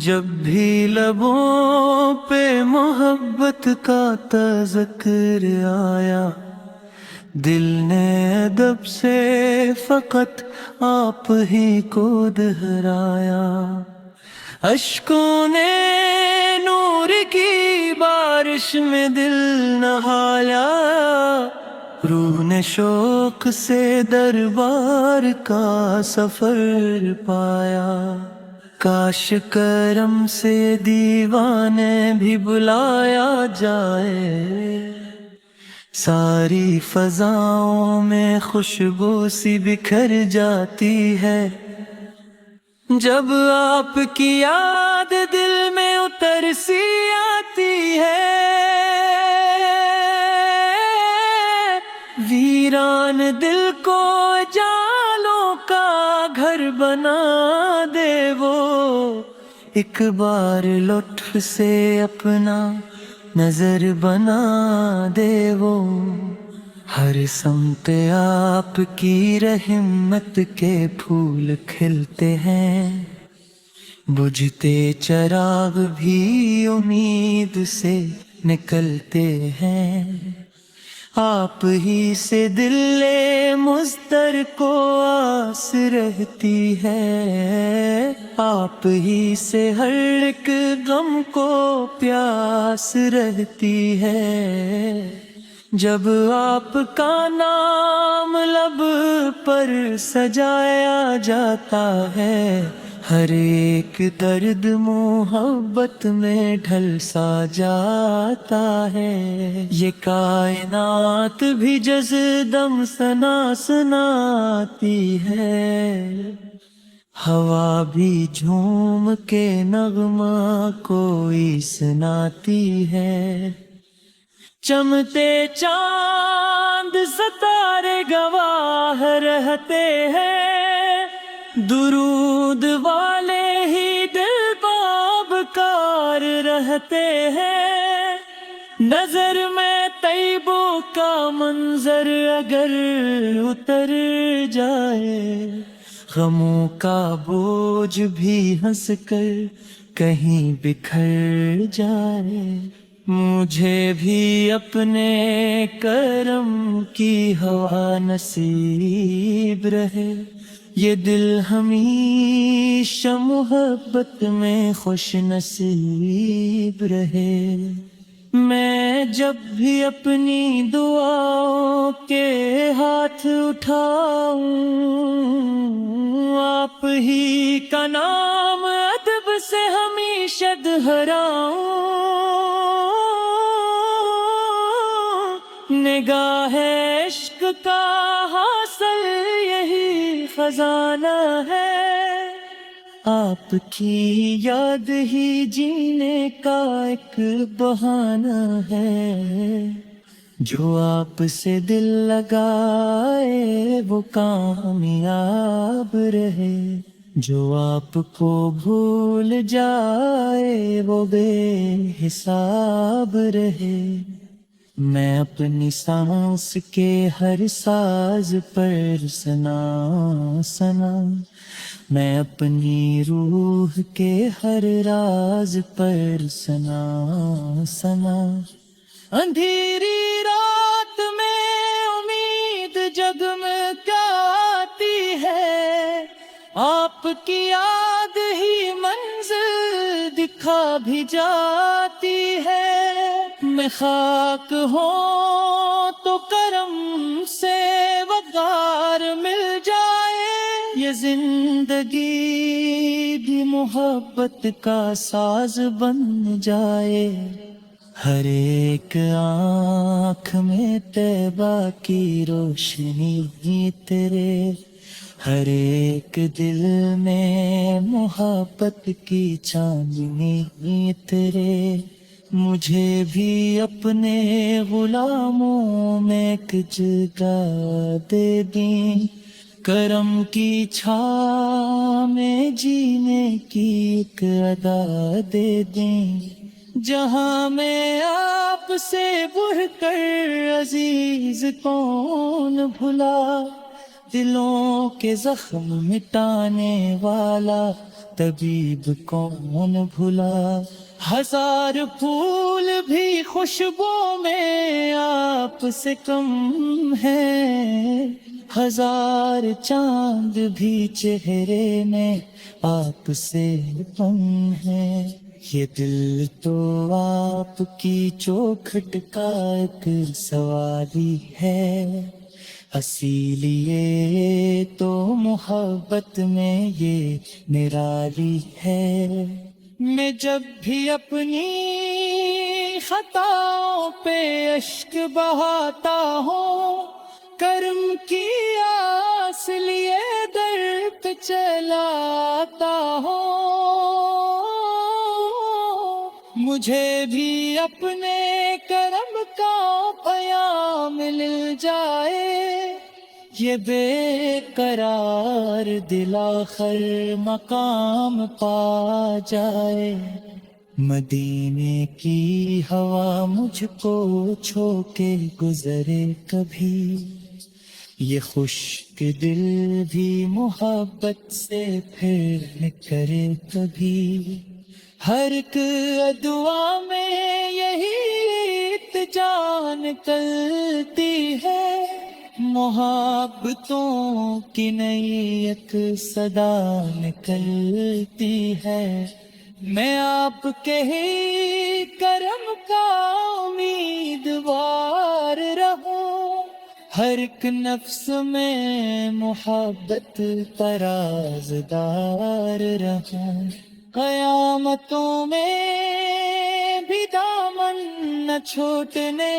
جب بھی لبوں پہ محبت کا تذکر آیا، دل نے ادب سے فقط آپ ہی کو دہرایا۔ اشکوں نے نور کی بارش میں دل نہایا، روح نے شوق سے دربار کا سفر پایا۔ کاش کرم سے دیوانے بھی بلایا جائے، ساری فضاؤں میں خوشبو سی بکھر جاتی ہے۔ جب آپ کی یاد دل میں اتر سی آتی ہے، ویران دل کو جالوں کا گھر بنا دے وہ، ایک بار لطف سے اپنا نظر بنا دے وہ۔ ہر سمت آپ کی رحمت کے پھول کھلتے ہیں، بجھتے چراغ بھی امید سے نکلتے ہیں۔ آپ ہی سے دل مضطر کو آس رہتی ہے، آپ ہی سے ہر ایک غم کو پیاس رہتی ہے۔ جب آپ کا نام لب پر سجایا جاتا ہے، ہر ایک درد محبت میں ڈھل سا جاتا ہے۔ یہ کائنات بھی جزدم ثنا سناتی ہے، ہوا بھی جھوم کے نغمہ کوئی سناتی ہے۔ چمتے چاند ستارے گواہ رہتے ہیں، درود والے ہی دل باب کار رہتے ہیں۔ نظر میں طیبوں کا منظر اگر اتر جائے، غموں کا بوجھ بھی ہنس کر کہیں بکھر جائے۔ مجھے بھی اپنے کرم کی ہوا نصیب رہے، یہ دل ہمیشہ محبت میں خوش نصیب رہے۔ میں جب بھی اپنی دعاؤں کے ہاتھ اٹھاؤں، آپ ہی کا نام ادب سے ہمیشہ دہراؤں۔ نگاہ عشق کا حاصل یہی خزانہ ہے، آپ کی یاد ہی جینے کا ایک بہانہ ہے۔ جو آپ سے دل لگائے وہ کامیاب رہے، جو آپ کو بھول جائے وہ بے حساب رہے۔ میں اپنی سانس کے ہر ساز پر ثنا، میں اپنی روح کے ہر راز پر ثنا۔ اندھیری رات میں امید جگمگاتی ہے، آپ کی یاد ہی منزل دکھا بھی جاتی ہے۔ میں خاک ہوں تو کرم سے وقار مل جائے، یہ زندگی بھی محبت کا ساز بن جائے۔ ہر ایک آنکھ میں طیبہ کی روشنی تیرے، ہر ایک دل میں محبت کی چاندنی تیرے۔ مجھے بھی اپنے غلاموں میں ایک جگہ دے دیں، کرم کی چھاؤں میں جینے کی ایک ادا دے دیں، جہاں میں آپ سے بڑھ کر عزیز کون بھلا، دلوں کے زخم مٹانے والا طبیب کون بھلا، ہزار پھول بھی خوشبو میں آپ سے کم ہے، ہزار چاند بھی چہرے میں آپ سے کم ہے، یہ دل تو آپ کی چوکھٹ کا ایک سوالی ہے، اسی لیے تو محبت میں یہ نرالی ہے۔ میں جب بھی اپنی خطاؤں پہ اشک بہاتا ہوں، کرم کی آس لیے در پہ چلا آتا ہوں، مجھے بھی اپنے کرم کا پیام مل جائے، یہ بے قرار دل آخر مقام پا جائے، مدینے کی ہوا مجھ کو چھو کے گزرے کبھی، یہ خشک دل بھی محبت سے پھر کرے کبھی، ہر ایک دعا میں یہی التجا نکلتی ہے، محبتوں کی نئی ایک صدا نکلتی ہے، میں آپ کے ہی کرم کا امیدوار رہوں، ہر ایک نفس میں محبت کا رازدار رہوں، قیامتوں میں بھی دامن نہ چھوٹنے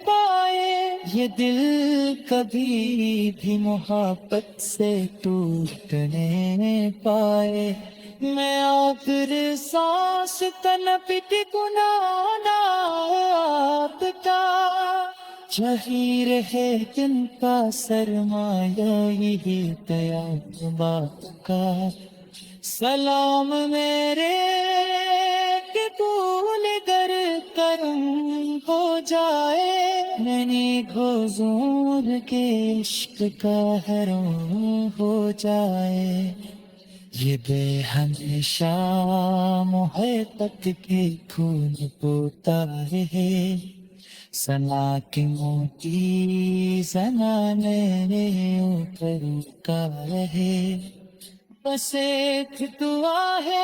پائے، یہ دل کبھی بھی محبت سے ٹوٹنے پائے، میں آخر سانس تنپٹ گنانا آپ کا، جہی رہے جن کا سرمایہ یہی قیامت کا، سلام میرے کہ بھول گر کرم ہو جائے، میں حضور کے عشق کا حرم ہو جائے، یہ بے ہمیشہ محبت کے خون پوتا رہے، سنا کی موتی زنانے اوپر کا رہے، بس ایک دعا ہے